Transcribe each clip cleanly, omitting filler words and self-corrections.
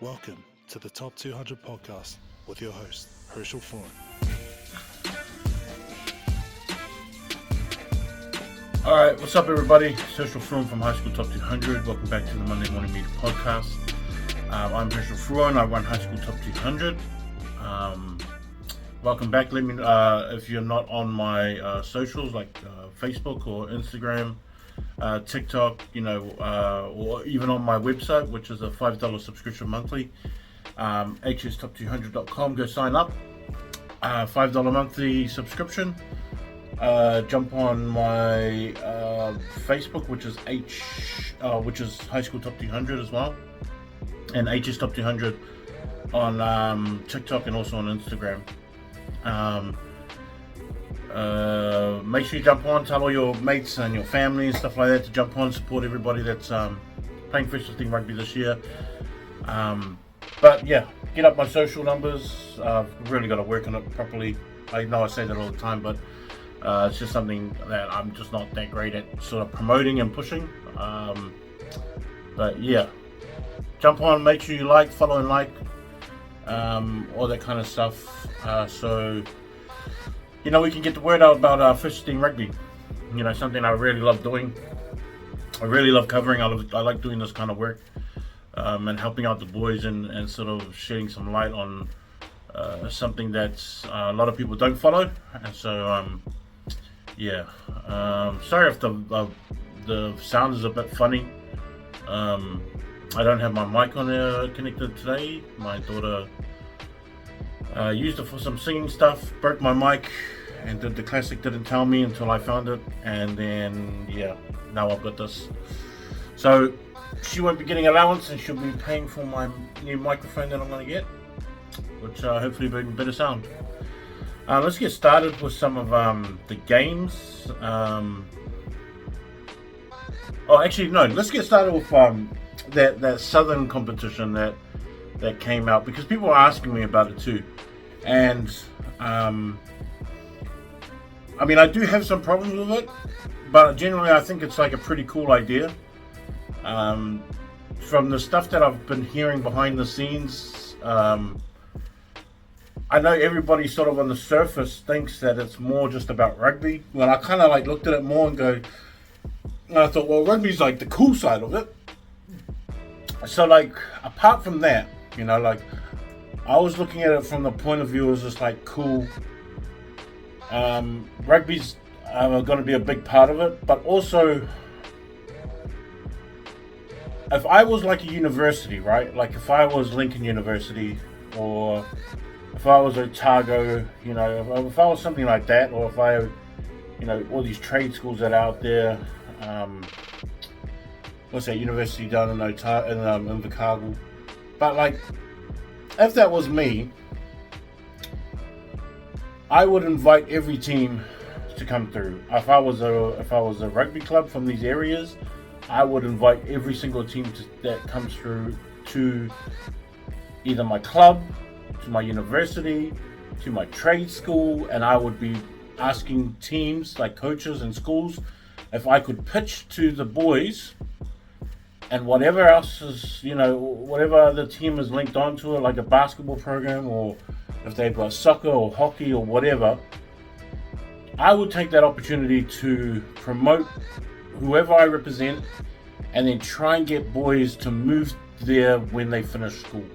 Welcome to the Top 200 podcast with your host, Herschel Freund. Alright, what's up everybody? Herschel Freund from High School Top 200. Welcome back to the Monday Morning Media Podcast. I'm Herschel Freund. I run High School Top 200. Welcome back. Let me if you're not on my socials like Facebook or Instagram, TikTok, or even on my website, which is a $5 subscription monthly, hstop200.com. Go sign up. $5 monthly subscription. Jump on my Facebook, which is High School Top 200 as well, and HS Top 200 on TikTok and also on Instagram. Make sure you jump on, tell all your mates and your family and stuff like that to jump on, support everybody that's playing first 15 rugby this year. But yeah, get up my social numbers. I've really got to work on it properly. I know I say that all the time, but it's just something that I'm just not that great at sort of promoting and pushing. But yeah, jump on, make sure you like, follow and like, all that kind of stuff. So we can get the word out about first 15 rugby. Something I really love doing. I really love covering. I like doing this kind of work, and helping out the boys and sort of shedding some light on something that a lot of people don't follow. And so sorry if the sound is a bit funny. I don't have my mic on connected today. My daughter used it for some singing stuff, broke my mic, and did the classic didn't tell me until I found it, and then now I've got this. So she won't be getting allowance, and she'll be paying for my new microphone that I'm going to get, which hopefully will bring better sound. Let's get started with some of the games. Let's get started with that Southern competition that came out, because people are asking me about it too. And I do have some problems with it, but generally I think it's like a pretty cool idea. From the stuff that I've been hearing behind the scenes, I know everybody sort of on the surface thinks that it's more just about rugby. Well, I kind of looked at it more and I thought, well, rugby's like the cool side of it. So apart from that, I was looking at it from the point of view as just cool. Rugby's going to be a big part of it, but also if I was like a university, right? Like if I was Lincoln University, or if I was Otago, if I was something like that, or if I, all these trade schools that are out there, what's that university down in Invercargill, but if that was me, I would invite every team to come through. If I was a rugby club from these areas, I would invite every single team that comes through to either my club, to my university, to my trade school, and I would be asking teams like coaches and schools if I could pitch to the boys, and whatever else is, whatever other team is linked onto it, like a basketball program, or if they've got soccer or hockey or whatever, I would take that opportunity to promote whoever I represent, and then try and get boys to move there when they finish school.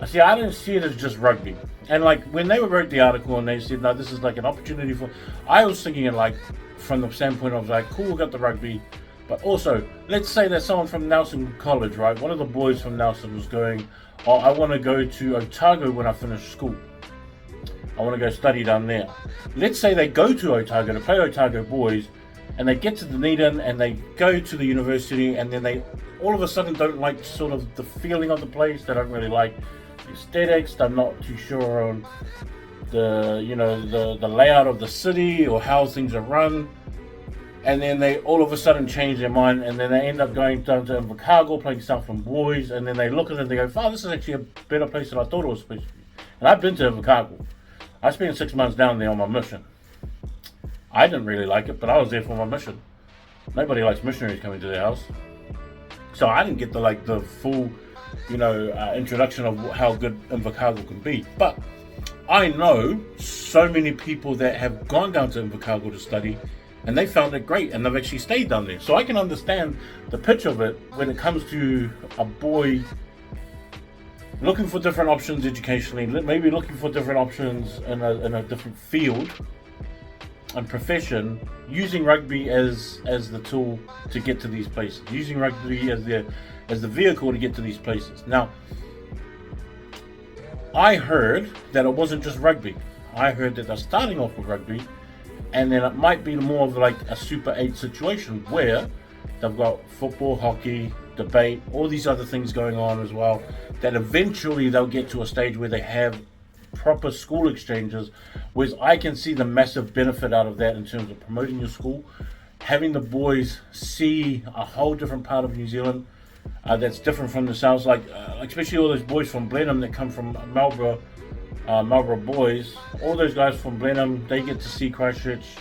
See, I didn't see it as just rugby. And when they wrote the article and they said, no, this is an opportunity for, I was thinking it from the standpoint of cool, we got the rugby, but also, let's say that someone from Nelson College, right? One of the boys from Nelson was going, I want to go to Otago when I finish school. I want to go study down there. Let's say they go to Otago to play Otago boys, and they get to Dunedin and they go to the university, and then they all of a sudden don't like sort of the feeling of the place. They don't really like the aesthetics. They're not too sure on the layout of the city or how things are run. And then they all of a sudden change their mind, and then they end up going down to Invercargill, playing Southland boys, and then they look at it and they go, oh, this is actually a better place than I thought it was supposed to be. And I've been to Invercargill. I spent 6 months down there on my mission. I didn't really like it, but I was there for my mission. Nobody likes missionaries coming to their house. So I didn't get the full introduction of how good Invercargill can be. But I know so many people that have gone down to Invercargill to study, and they found it great, and they've actually stayed down there. So I can understand the pitch of it when it comes to a boy looking for different options educationally, maybe looking for different options in a different field and profession, using rugby as the tool to get to these places, using rugby as the vehicle to get to these places. Now, I heard that it wasn't just rugby. I heard that they're starting off with rugby, and then it might be more of like a Super 8 situation where they've got football, hockey, debate, all these other things going on as well, that eventually they'll get to a stage where they have proper school exchanges, whereas I can see the massive benefit out of that in terms of promoting your school, having the boys see a whole different part of New Zealand that's different from the south, like especially all those boys from Blenheim that come from Marlborough boys, all those guys from Blenheim, they get to see Christchurch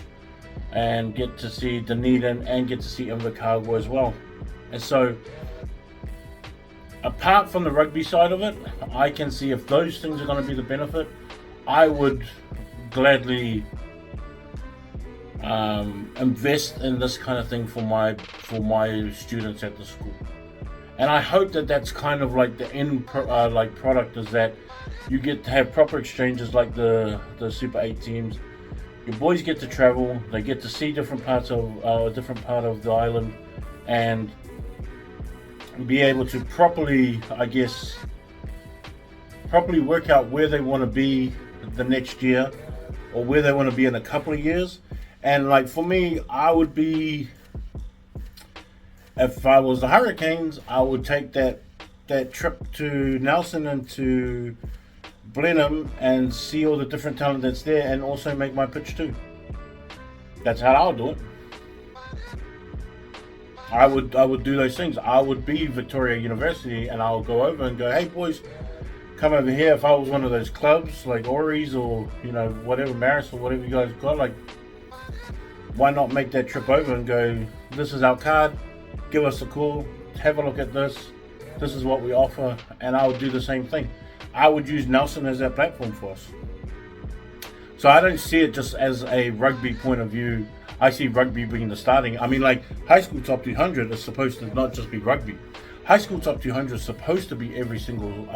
and get to see Dunedin and get to see Invercargill as well. And so, apart from the rugby side of it, I can see if those things are going to be the benefit, I would gladly invest in this kind of thing for my students at the school. And I hope that that's kind of like the end product, is that you get to have proper exchanges like the Super 8 teams. Your boys get to travel, they get to see different parts of a different part of the island, and be able to properly work out where they want to be the next year, or where they want to be in a couple of years. And like for me, I would be, if I was the Hurricanes, I would take that trip to Nelson and to Blenheim and see all the different talent that's there, and also make my pitch too. That's how I'll do it. I would do those things. I would be Victoria University, and I'll go over and go, hey boys, come over here. If I was one of those clubs like Ori's or whatever, Maris or whatever you guys got, like, why not make that trip over and go, this is our card, give us a call, have a look at this is what we offer. And I would do the same thing. I would use Nelson as that platform for us. So I don't see it just as a rugby point of view. I see rugby being the starting. I mean, like, high school top 200 is supposed to not just be rugby. High school top 200 is supposed to be every single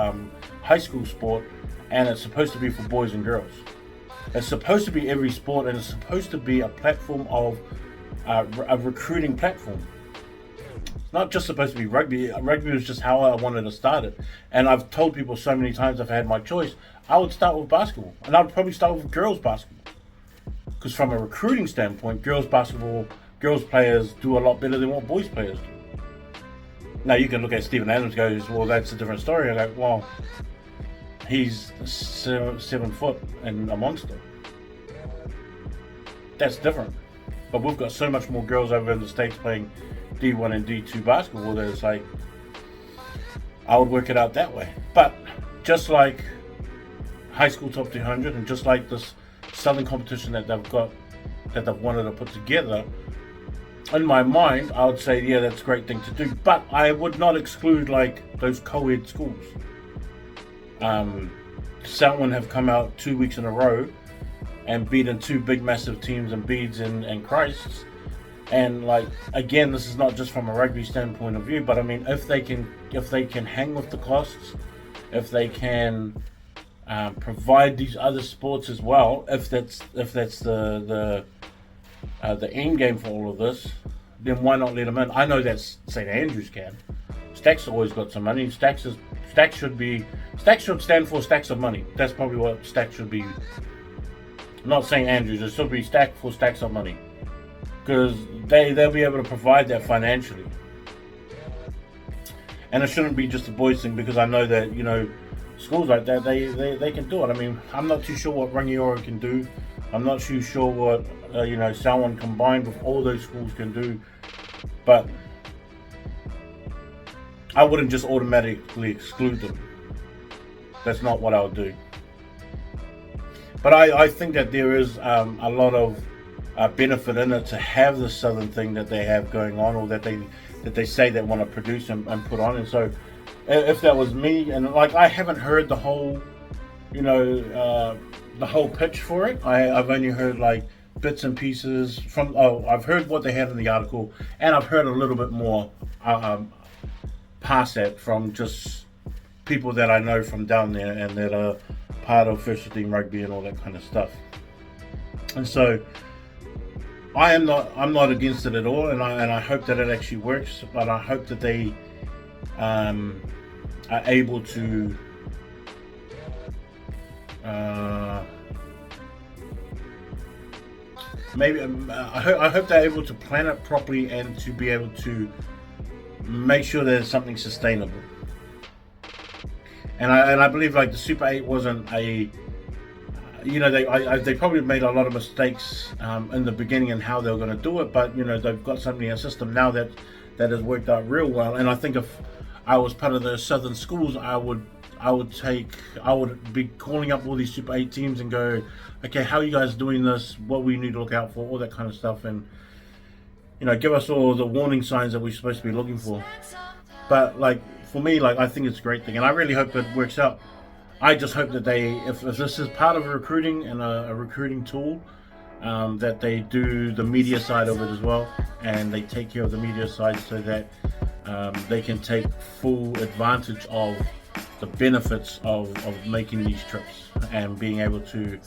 high school sport, and it's supposed to be for boys and girls. It's supposed to be every sport, and it's supposed to be a platform of a recruiting platform. It's not just supposed to be rugby. Rugby was just how I wanted to start it. And I've told people so many times, if I had my choice, I would start with basketball. And I would probably start with girls basketball. Because from a recruiting standpoint, girls players do a lot better than what boys players do. Now you can look at Stephen Adams and goes, well, that's a different story. I go, well, he's 7 foot and a monster. That's different. But we've got so much more girls over in the States playing D1 and D2 basketball that it's like, I would work it out that way. But just like high school top 200, and just like this Southern competition that they've wanted to put together, in my mind, I would say, yeah, that's a great thing to do. But I would not exclude like those co-ed schools. Selwyn have come out 2 weeks in a row and beaten two big massive teams in Beads and Christ's. And like, again, this is not just from a rugby standpoint of view, but I mean, if they can hang with the costs, if they can provide these other sports as well, if that's the end game for all of this, then why not let them in? I know that St Andrews can. Stacks always got some money. Stacks should stand for stacks of money. That's probably what Stacks should be. I'm not St Andrews. It should be Stack for stacks of money, because they'll be able to provide that financially. And it shouldn't be just a boys thing, because I know that schools like that, they can do it. I mean, I'm not too sure what Rangiora can do. I'm not too sure what Selwyn combined with all those schools can do, but I wouldn't just automatically exclude them. That's not what I would do. But I think that there is a lot of benefit in it to have the Southern thing that they have going on, or that they say they want to produce and put on. And so if that was me, and like I haven't heard the whole, the whole pitch for it. I've only heard like bits and pieces from. I've heard what they had in the article, and I've heard a little bit more past that from just people that I know from down there and that are part of first team rugby and all that kind of stuff. And so I'm not against it at all, and I hope that it actually works. But I hope that they are able to I hope they're able to plan it properly and to be able to make sure there's something sustainable. And I believe like the Super 8 wasn't a, they probably made a lot of mistakes in the beginning and how they were going to do it, but they've got something in a system now that has worked out real well. And I think if I was part of the southern schools, I would be calling up all these Super 8 teams and go, okay, how are you guys doing this? What we need to look out for, all that kind of stuff, and give us all the warning signs that we're supposed to be looking for. But like for me, like I think it's a great thing, and I really hope it works out. I just hope that if this is part of a recruiting and a recruiting tool, that they do the media side of it as well, and they take care of the media side so that they can take full advantage of the benefits of making these trips and being able to,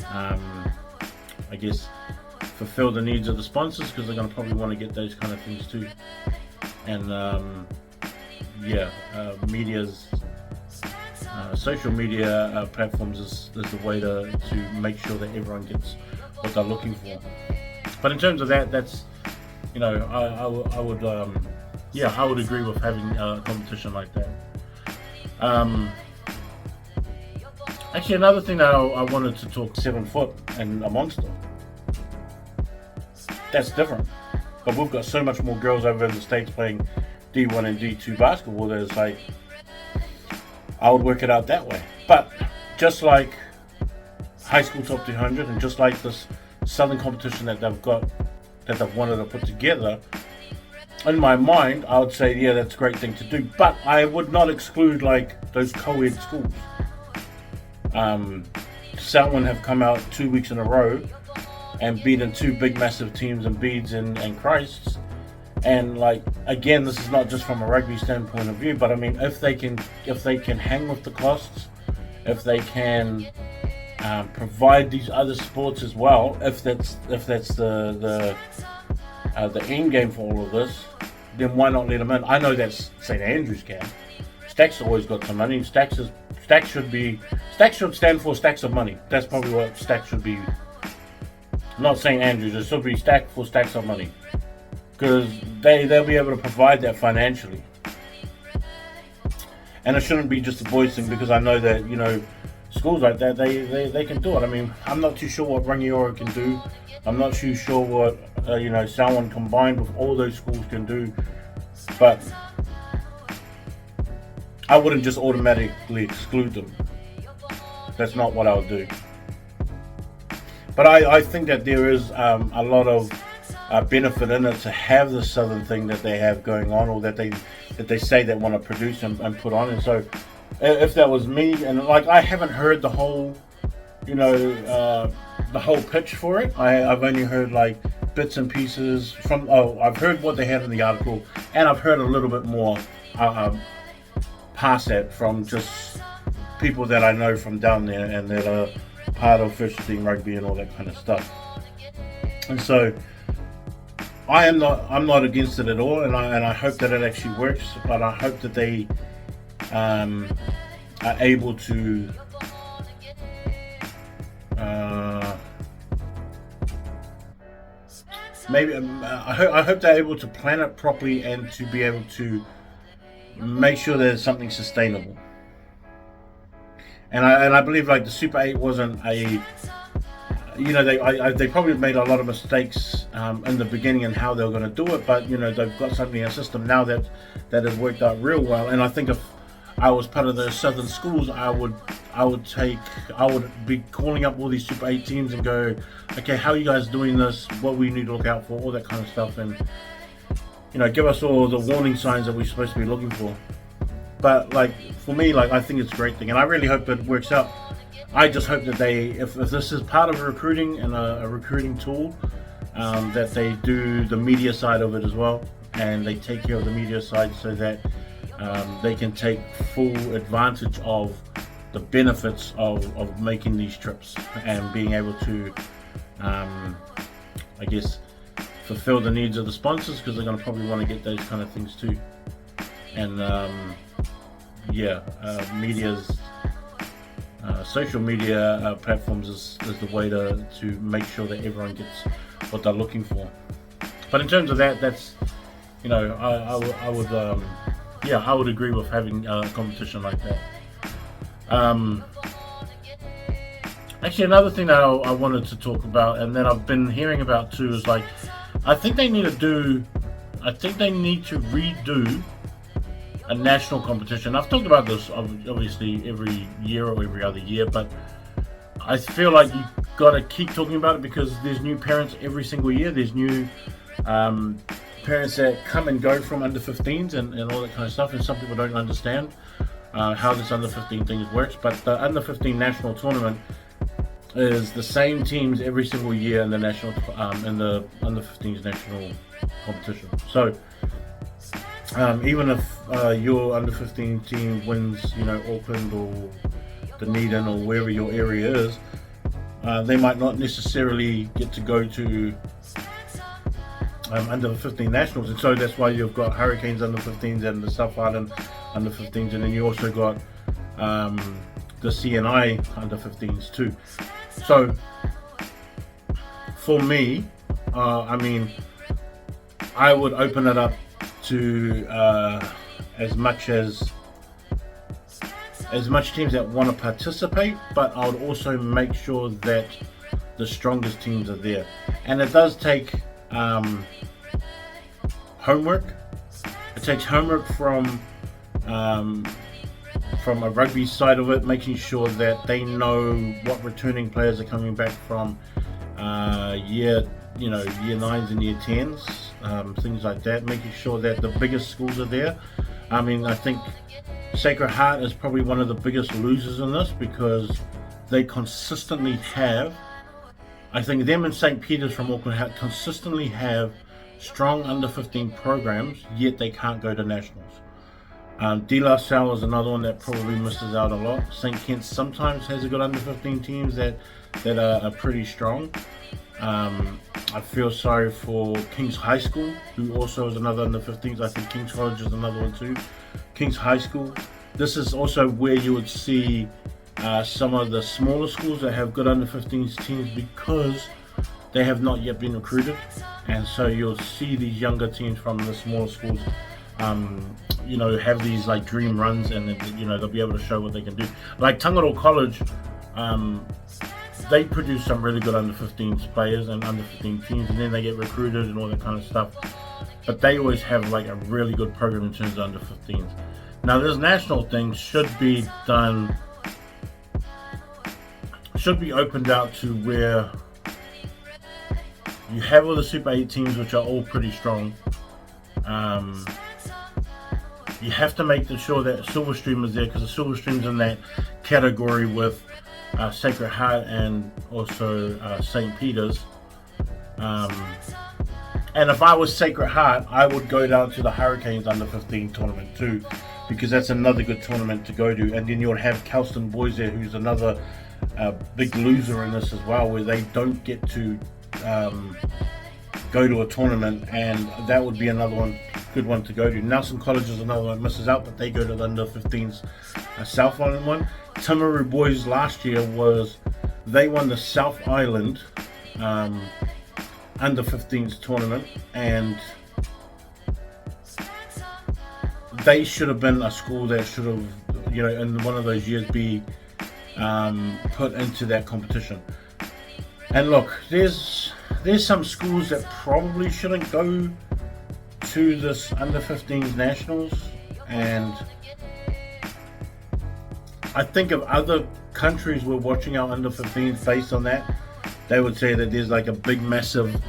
I guess, fulfill the needs of the sponsors, because they're going to probably want to get those kind of things too. And media's social media platforms is the way to make sure that everyone gets what they're looking for. But in terms of that's I would agree with having a competition like that. Actually, another thing that I wanted to talk 7 foot and a monster. That's different. But we've got so much more girls over in the States playing D1 and D2 basketball that it's like, I would work it out that way. But just like high school top 200 and just like this southern competition that they've wanted to put together, in my mind, I would say, yeah, that's a great thing to do. But I would not exclude like those co-ed schools. Selwyn have come out 2 weeks in a row and beaten 2 big massive teams in Beads and Christs. And like, again, this is not just from a rugby standpoint of view, but I mean, if they can hang with the costs, if they can provide these other sports as well, if that's the end game for all of this, then why not let them in? I know that St Andrews can. Stacks always got some money. Stacks should stand for stacks of money. That's probably what Stacks should be. Not St Andrews. It should be Stack for stacks of money, because they'll be able to provide that financially. And it shouldn't be just a boys thing, because I know that schools like that they can do it. I mean, I'm not too sure what Rangiora can do. I'm not too sure what Selwyn combined with all those schools can do, but I wouldn't just automatically exclude them. That's not what I would do. But I think that there is a lot of benefit in it to have the southern thing that they have going on, or that they say they want to produce and put on. And so if that was me, and like I haven't heard the whole the whole pitch for it. I've only heard like bits and pieces from. I've heard what they had in the article, and I've heard a little bit more past that from just people that I know from down there and that are part of first team rugby and all that kind of stuff. And so I'm not against it at all, and I hope that it actually works. But I hope that they are able to I hope they're able to plan it properly and to be able to make sure there's something sustainable. And I believe like the Super 8 wasn't a, they probably made a lot of mistakes in the beginning and how they were going to do it, but they've got something in a system now that has worked out real well. And I think if I was part of the southern schools, I would be calling up all these Super 8 teams and go, okay, how are you guys doing this? What we need to look out for, all that kind of stuff, and give us all the warning signs that we're supposed to be looking for. But like for me, like I think it's a great thing, and I really hope it works out. I just hope that they, if this is part of recruiting and a recruiting tool, that they do the media side of it as well, and they take care of the media side so that they can take full advantage of the benefits of making these trips and being able to, I guess, fulfill the needs of the sponsors, because they're going to probably want to get those kind of things too. And media's social media platforms is the way to make sure that everyone gets what they're looking for. But in terms of that, that's, you know, I would agree with having a competition like that. Actually, another thing that I wanted to talk about, and that I've been hearing about too, is like, I think they need to redo a national competition. I've talked about this obviously every year or every other year, but I feel like you got to keep talking about it, because there's new parents every single year. There's new parents that come and go from under 15s and all that kind of stuff, and some people don't understand how this under 15 thing works. But the under 15 national tournament is the same teams every single year in the national in the under 15s national competition. So even if your under 15 team wins, you know, Auckland or Dunedin or wherever your area is, they might not necessarily get to go to under 15 nationals, and so that's why you've got Hurricanes under 15s and the South Island under 15s, and then you also got the CNI under 15s too. So for me, I mean, I would open it up to as much teams that want to participate, but I would also make sure that the strongest teams are there. And it does take homework. It takes homework from a rugby side of it, making sure that they know what returning players are coming back from year 9s and year 10s, things like that, making sure that the biggest schools are there. I mean, I think Sacred Heart is probably one of the biggest losers in this, because they consistently have, I think them and St. Peter's from Auckland consistently have strong under 15 programs, yet they can't go to nationals. De La Salle is another one that probably misses out a lot. St. Kitts sometimes has a good under 15 teams that are pretty strong. I feel sorry for King's High School, who also is another under 15s. I think King's College is another one too. King's High School. This is also where you would see some of the smaller schools that have good under 15s teams, because they have not yet been recruited, and so you'll see these younger teams from the smaller schools have these like dream runs, and they'll be able to show what they can do. Like Tangaroa College, they produce some really good under 15s players and under 15 teams, and then they get recruited and all that kind of stuff. But they always have like a really good program in terms of under 15s. Now this national thing should be opened out to where you have all the Super 8 teams, which are all pretty strong. You have to make sure that Silverstream is there, because the Silverstream's in that category with Sacred Heart and also St. Peter's. And if I was Sacred Heart, I would go down to the Hurricanes under 15 tournament too, because that's another good tournament to go to. And then you'll have Kelston Boys there, who's another big loser in this as well, where they don't get to go to a tournament, and that would be another good one to go to. Nelson College is another one that misses out, but they go to the under 15s South Island one. Timaru Boys last year they won the South Island under 15s tournament, and they should have been a school that should have, in one of those years be put into that competition. And look, there's some schools that probably shouldn't go to this under 15s nationals, and I think if other countries were watching our under 15s based on that, they would say that there's like a big massive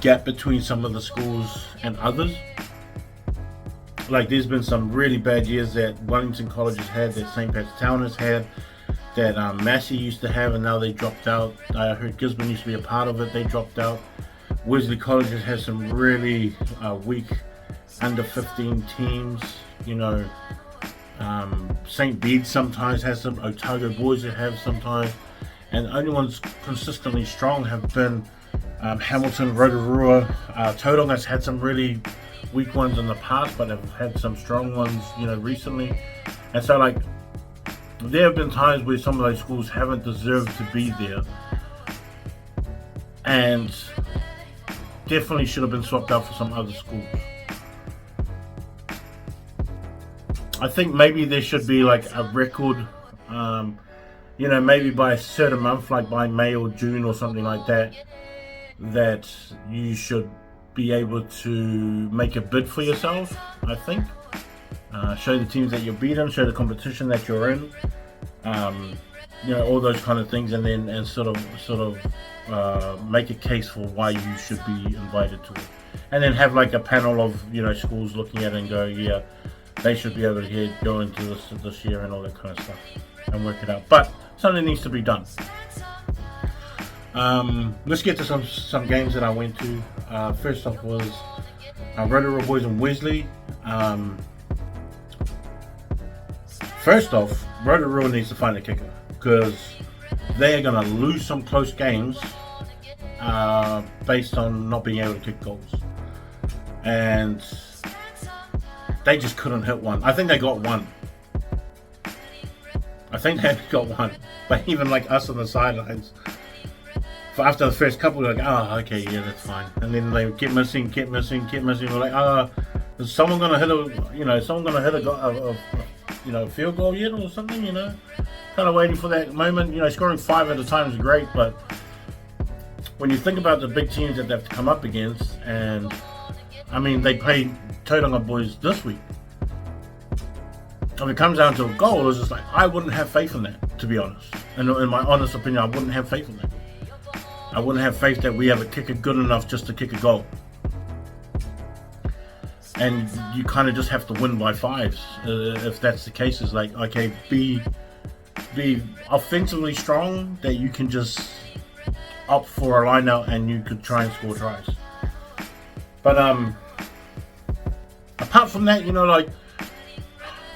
gap between some of the schools and others. Like, there's been some really bad years that Wellington College has had, that St. Pat's Town has had, that Massey used to have, and now they dropped out. I heard Gisborne used to be a part of it, they dropped out. Wesley College has had some really weak under 15 teams, you know. St. Bede sometimes has some, Otago Boys that have sometimes, and the only ones consistently strong have been Hamilton, Rotorua. Tauronga's had some really weak ones in the past, but have had some strong ones, you know, recently. And so, like, there have been times where some of those schools haven't deserved to be there, and definitely should have been swapped out for some other schools. I think maybe there should be like a record, you know, maybe by a certain month, like by May or June or something like that, that you should be able to make a bid for yourself, I think. Show the teams that you're beating, show the competition that you're in, you know, all those kind of things, and then sort of make a case for why you should be invited to it, and then have like a panel of, you know, schools looking at it and go, yeah, they should be able to go into this year and all that kind of stuff, and work it out. But something needs to be done. Let's get to some games that I went to. First off was Rotorua Boys and Wesley. First off, Rotorua needs to find a kicker, because they are going to lose some close games based on not being able to kick goals. And they just couldn't hit one. I think they got one. But even like us on the sidelines, after the first couple, we're like, oh, okay, yeah, that's fine. And then they kept missing. We're like, is someone gonna hit a field goal yet or something? You know, kind of waiting for that moment. You know, scoring 5 at a time is great, but when you think about the big teams that they have to come up against, and I mean, they played Tauranga Boys this week. If it comes down to a goal, it's just like, I wouldn't have faith in that, to be honest. And in my honest opinion, I wouldn't have faith in that. I wouldn't have faith that we have a kicker good enough just to kick a goal. And you kind of just have to win by 5s. If that's the case, it's like, okay, be offensively strong, that you can just opt for a line out and you could try and score tries. But apart from that, you know, like,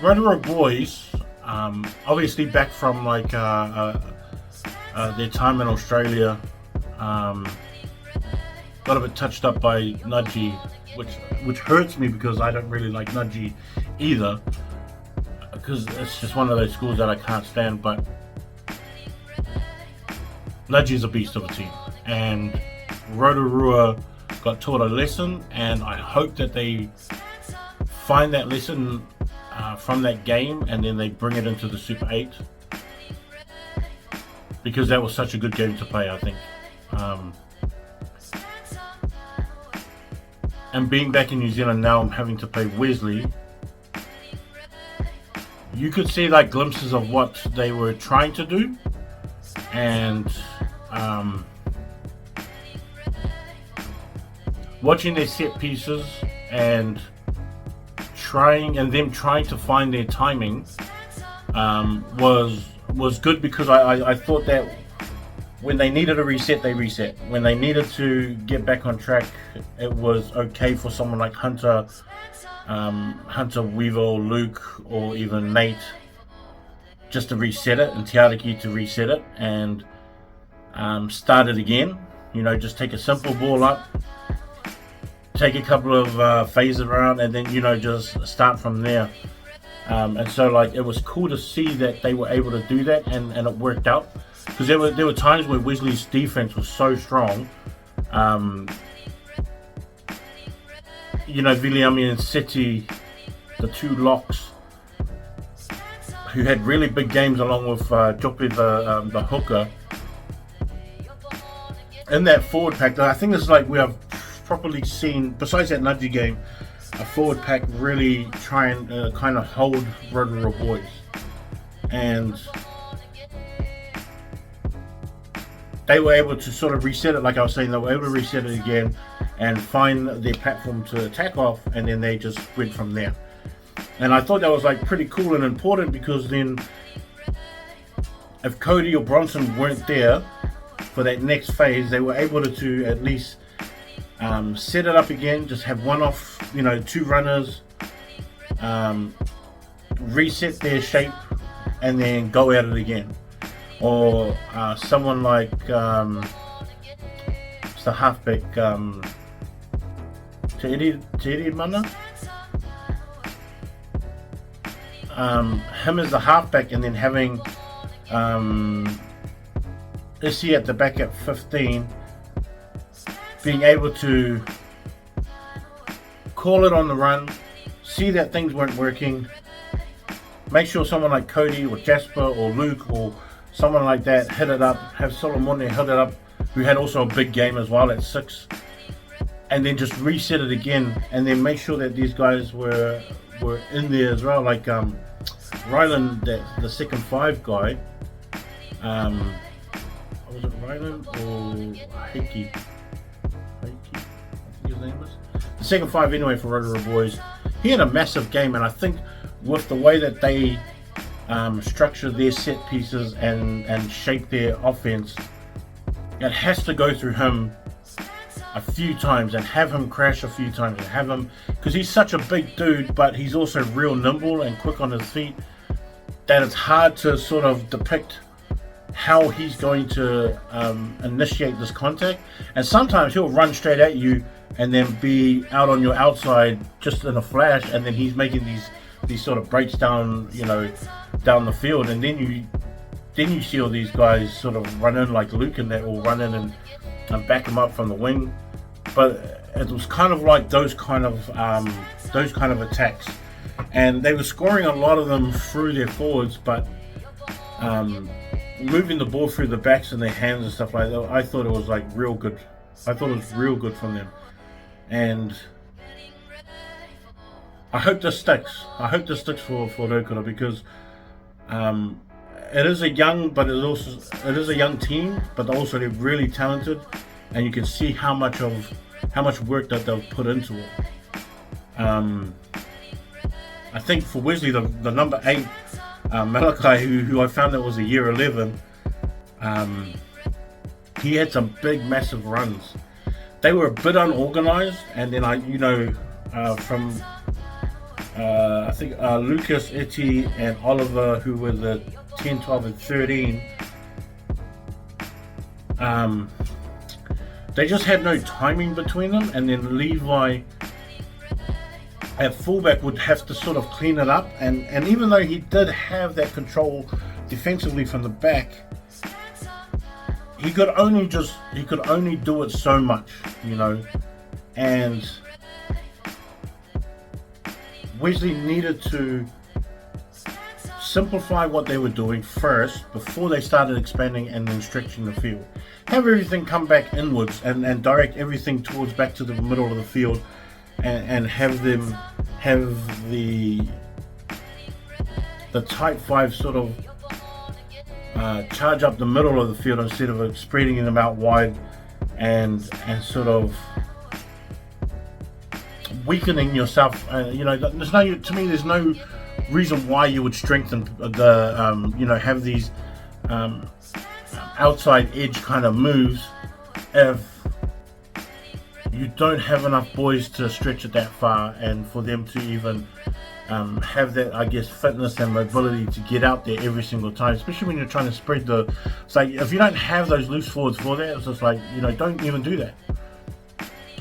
Rotorua Boys, obviously back from like their time in Australia, got a bit touched up by Nudgy, which hurts me, because I don't really like Nudgy either, because it's just one of those schools that I can't stand. But Nudgy's a beast of a team, and Rotorua got taught a lesson, and I hope that they find that lesson from that game, and then they bring it into the Super 8, because that was such a good game to play, I think. And being back in New Zealand now, I'm having to play Wesley. You could see like glimpses of what they were trying to do, and watching their set pieces and trying to find their timing was good, because I thought that when they needed a reset, they reset. When they needed to get back on track, it was okay for someone like Hunter, Weaver, or Luke, or even Nate, just to reset it, and Tiariki to reset it and start it again. You know, just take a simple ball up, take a couple of phases around, and then, you know, just start from there. And so, like, it was cool to see that they were able to do that, and it worked out. Because there were times where Wesley's defense was so strong. You know, Viliami and Seti, the 2 locks, who had really big games, along with Jope, the hooker. In that forward pack, I think this is like we have properly seen, besides that Nudgy game, a forward pack really try and kind of hold Rotorua Boys. And they were able to sort of reset it, like I was saying, they were able to reset it again and find their platform to attack off, and then they just went from there. And I thought that was like pretty cool and important, because then if Cody or Bronson weren't there for that next phase, they were able to at least set it up again, just have one off, 2 runners, reset their shape, and then go at it again. Or someone like the halfback, Te Mana, him as the halfback, and then having Issy at the back at 15, being able to call it on the run, see that things weren't working, make sure someone like Cody or Jasper or Luke or someone like that hit it up, have Solomon hit it up, who had also a big game as well at 6, and then just reset it again, and then make sure that these guys were in there as well, like Ryland, the second 5 guy, was it Ryland or Heiki? I think his name was the second 5 anyway for Rotorua boys. He had a massive game, and I think with the way that they structure their set pieces and shape their offense, it has to go through him a few times and have him crash a few times and have him, because he's such a big dude, but he's also real nimble and quick on his feet, that it's hard to sort of depict how he's going to initiate this contact. And sometimes he'll run straight at you and then be out on your outside just in a flash, and then he's making these sort of breaks down, down the field, and then you see all these guys sort of run in like Luke and that, or run in and back him up from the wing. But it was kind of like those kind of attacks, and they were scoring a lot of them through their forwards, but moving the ball through the backs and their hands and stuff like that, I thought it was like real good. I thought it was real good from them, and I hope this sticks. I hope this sticks for Raukura, because it is a young team, but also they're really talented, and you can see how much work that they've put into it. I think for Wesley, the number 8, Malachi, who I found that was a year 11, he had some big, massive runs. They were a bit unorganized, and then I think Lucas, Eti, and Oliver, who were the 10, 12, and 13, they just had no timing between them, and then Levi at fullback would have to sort of clean it up, and even though he did have that control defensively from the back, he could only do it so much, and Wesley needed to simplify what they were doing first before they started expanding and then stretching the field. Have everything come back inwards and direct everything towards back to the middle of the field, and have them have the tight 5 sort of charge up the middle of the field instead of spreading them out wide and sort of weakening yourself. There's no reason why you would strengthen have these outside edge kind of moves if you don't have enough boys to stretch it that far, and for them to even have that, I guess, fitness and mobility to get out there every single time, especially when you're trying to spread it's like, if you don't have those loose forwards for that, it's just like, don't even do that.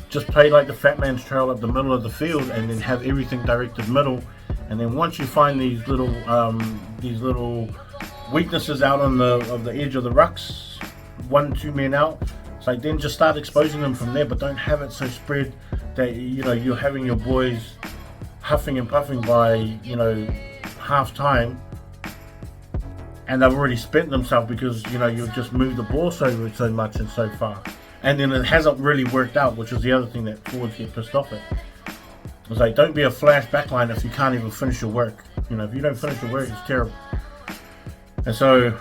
Just play like the fat man's trail up the middle of the field, and then have everything directed middle. And then once you find these little weaknesses out on the edge of the rucks, 1-2 men out, it's like, then just start exposing them from there, but don't have it so spread that you're having your boys huffing and puffing by half time, and they've already spent themselves because you've just moved the ball so much and so far, and then it hasn't really worked out, which is the other thing that forwards get pissed off at. It's like, don't be a flash backline if you can't even finish your work. If you don't finish your work, it's terrible. And so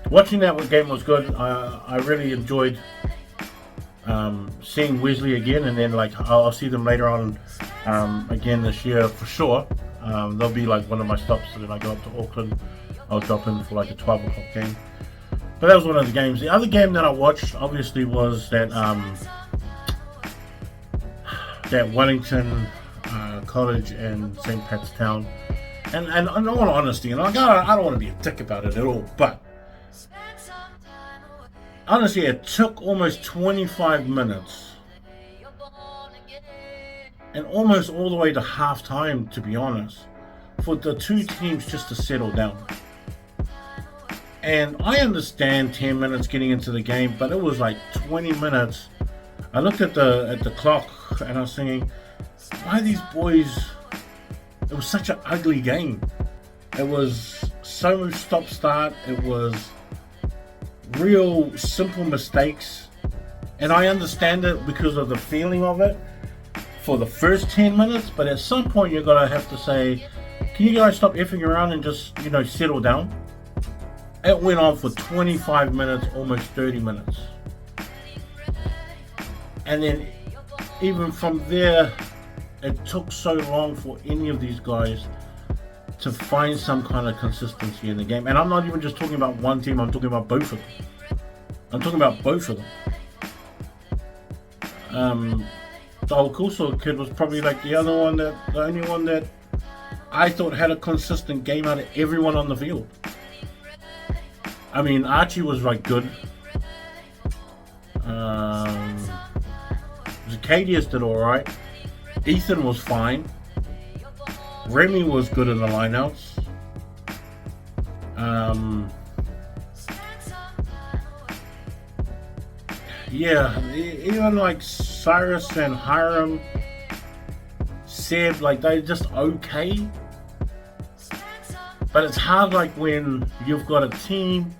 watching that game was good. I really enjoyed seeing Wesley again, and then I'll see them later on again this year for sure. They'll be like one of my stops, and then I go up to Auckland. I'll drop in for like a 12 o'clock game. But that was one of the games. The other game that I watched, obviously, was that Wellington College and St. Pat's Town. And in all honesty, and I don't want to be a dick about it at all, but honestly, it took almost 25 minutes and almost all the way to half-time, to be honest, for the two teams just to settle down. And I understand 10 minutes getting into the game, but it was like 20 minutes. I looked at the clock and I was thinking, why are these boys... It was such an ugly game. It was so stop-start. It was real simple mistakes. And I understand it because of the feeling of it for the first 10 minutes. But at some point, you're going to have to say, can you guys stop effing around and just, settle down? It went on for 25 minutes, almost 30 minutes. And then even from there, it took so long for any of these guys to find some kind of consistency in the game. And I'm not even just talking about one team, I'm talking about both of them. I'm talking about both of them. The Raukura kid was probably like the only one that I thought had a consistent game out of everyone on the field. I mean, Archie was like good. Zacadius did alright. Ethan was fine. Remy was good in the lineouts. Even like Cyrus and Hiram, Seb, like they're just okay. But it's hard, like when you've got a team,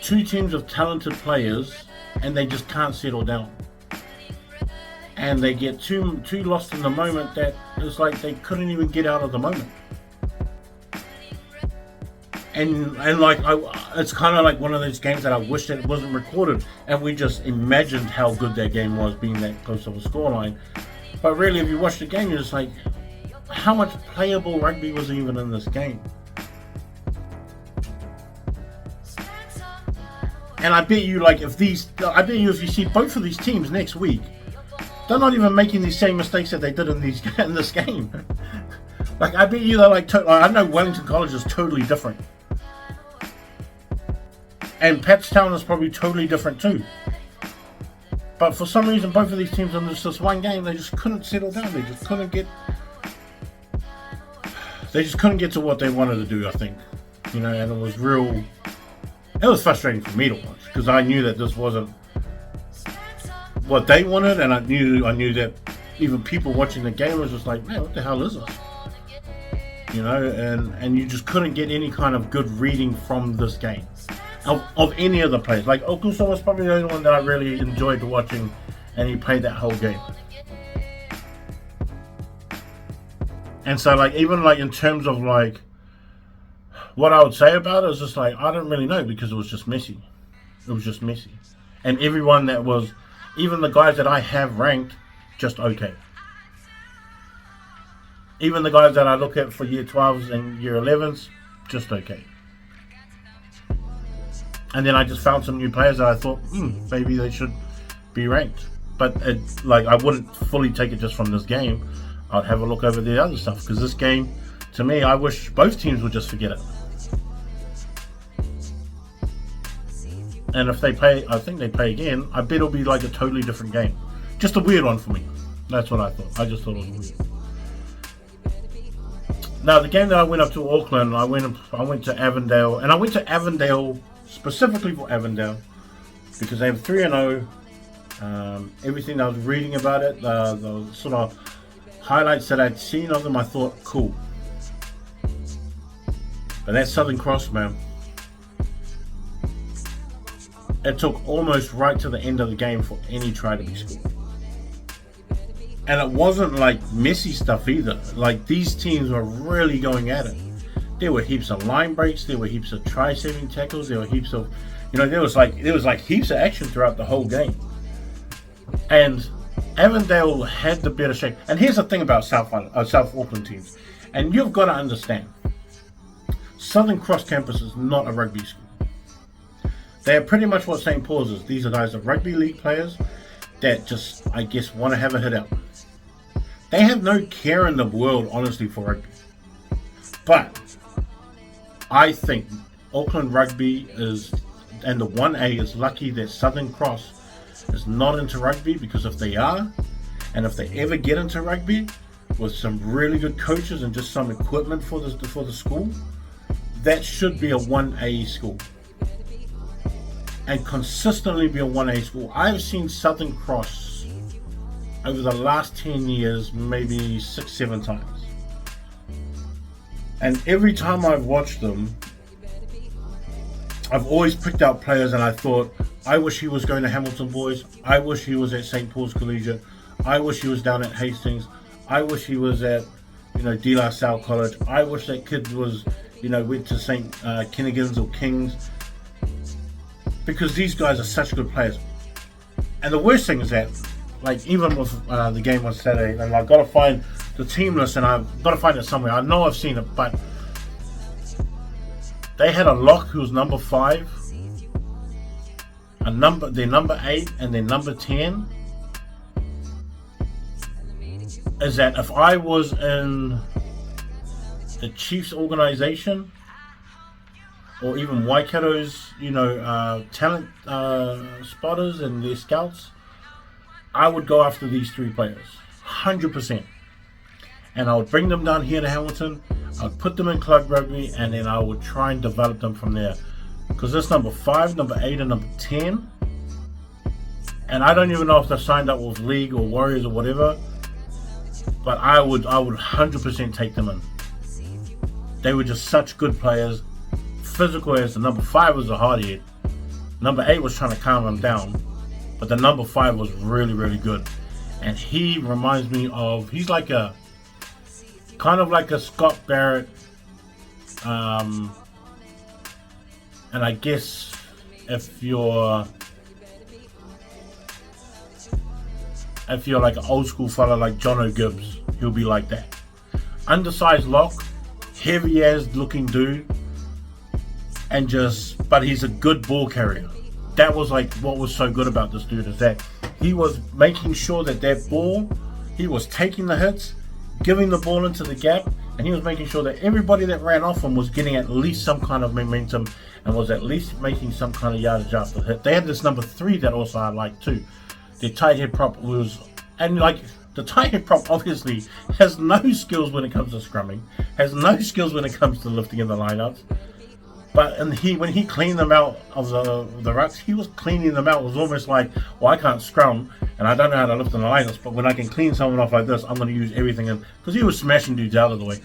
two teams of talented players, and they just can't settle down. And they get too lost in the moment that it's like they couldn't even get out of the moment. And like it's kind of like one of those games that I wish that it wasn't recorded, and we just imagined how good that game was, being that close of a scoreline. But really, if you watch the game, you're just like, how much playable rugby was even in this game? And I bet you, if you see both of these teams next week, they're not even making these same mistakes that they did in this game. Like, I bet you they're I know Wellington College is totally different. And Patstown is probably totally different too. But for some reason, both of these teams in this one game, they just couldn't settle down. They just couldn't get to what they wanted to do, I think. And it was frustrating for me to watch, because I knew that this wasn't what they wanted, and I knew that even people watching the game was just like, man, what the hell is this? And you just couldn't get any kind of good reading from this game of any of the players. Like, Okuso was probably the only one that I really enjoyed watching, and he played that whole game. And so, even in terms of what I would say about it is just I don't really know, because it was just messy. It was just messy. And everyone that was, even the guys that I have ranked, just okay. Even the guys that I look at for year 12s and year 11s, just okay. And then I just found some new players that I thought, maybe they should be ranked. But I wouldn't fully take it just from this game. I'd have a look over the other stuff, because this game, to me, I wish both teams would just forget it. And if they play, I think they play again, I bet it'll be a totally different game. Just a weird one for me. That's what I thought. I just thought it was weird. Now, the game that I went up to Auckland, I went to Avondale, and I went to Avondale specifically for Avondale because they have 3-0. Everything I was reading about it, the sort of highlights that I'd seen of them, I thought, cool. But that Southern Cross, man, it took almost right to the end of the game for any try to be scored. And it wasn't messy stuff either. These teams were really going at it. There were heaps of line breaks, there were heaps of try-saving tackles, there were heaps of, there was heaps of action throughout the whole game. And Avondale had the better shape. And here's the thing about South Auckland teams. And you've got to understand, Southern Cross campus is not a rugby school. They are pretty much what St. Paul's is. These are guys are rugby league players that just, I guess, want to have a hit out. They have no care in the world, honestly, for rugby. But I think Auckland Rugby is, and the 1A is lucky that Southern Cross is not into rugby, because if they are, and if they ever get into rugby with some really good coaches and just some equipment for the school, that should be a 1A school. And consistently be a 1A school. I've seen Southern Cross over the last 10 years, maybe 6-7 times. And every time I've watched them, I've always picked out players and I thought, I wish he was going to Hamilton Boys. I wish he was at St. Paul's Collegiate. I wish he was down at Hastings. I wish he was at, De La Salle College. I wish that kid was, went to St. Kinnigan's or King's. Because these guys are such good players. And the worst thing is that, like, even with the game on Saturday, and I've got to find the team list, and I've got to find it somewhere. I know I've seen it, but they had a lock who was number 5, their number 8, and their number 10. Is that if I was in the Chiefs organization, or even Waikato's, talent spotters and their scouts, I would go after these 3 players, 100%. And I would bring them down here to Hamilton, I'd put them in club rugby, and then I would try and develop them from there. Because this number 5, number 8, and number 10, and I don't even know if they're signed up with League or Warriors or whatever, but I would 100% take them in. They were just such good players. Physical as the number 5 was a hard head. Number 8 was trying to calm him down, but the number 5 was really, really good. And he reminds me of, he's like a kind of like a Scott Barrett, and I guess if you're like an old school fella like Jono Gibbs, he'll be like that. Undersized lock, heavy as looking dude. But he's a good ball carrier. That was like what was so good about this dude, is that he was making sure that ball, he was taking the hits, giving the ball into the gap, and he was making sure that everybody that ran off him was getting at least some kind of momentum and was at least making some kind of yardage after the hit. They had this number 3 that also I liked too. Their tight head prop was, and like the tight head prop obviously has no skills when it comes to scrumming, has no skills when it comes to lifting in the lineouts. But when he cleaned them out of the rucks, he was cleaning them out. It was almost like, well, I can't scrum and I don't know how to lift in the lineouts, but when I can clean someone off like this, I'm going to use everything in, because he was smashing dudes out of the way.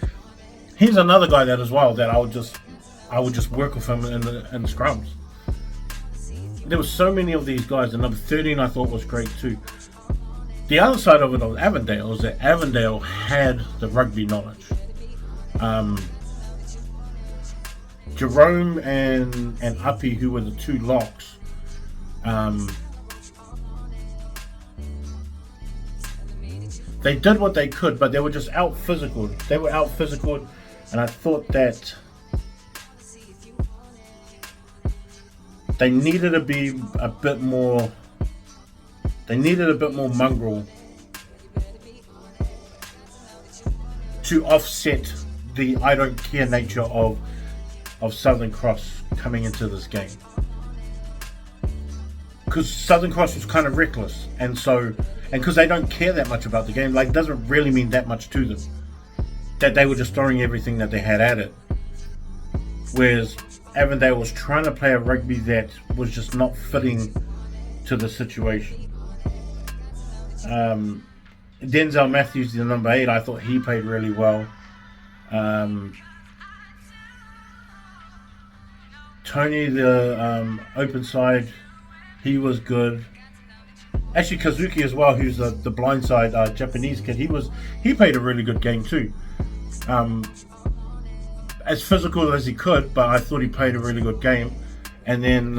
He's another guy that as well that I would just work with him in the scrums. There were so many of these guys. The number 13 I thought was great too. The other side of it was Avondale, is that Avondale had the rugby knowledge. Jerome and Uppy, who were the 2 locks, they did what they could, but they were just out physical. They were out physical, and I thought that they needed to be a bit more. They needed a bit more mongrel to offset the I don't care nature of Southern Cross coming into this game, because Southern Cross was kind of reckless, and because they don't care that much about the game, like it doesn't really mean that much to them, that they were just throwing everything that they had at it, whereas Avondale was trying to play a rugby that was just not fitting to the situation. Denzel Matthews, the number 8, I thought he played really well. Tony, the open side, he was good. Actually, Kazuki as well, who's the blind side Japanese kid, he played a really good game too. As physical as he could, but I thought he played a really good game. And then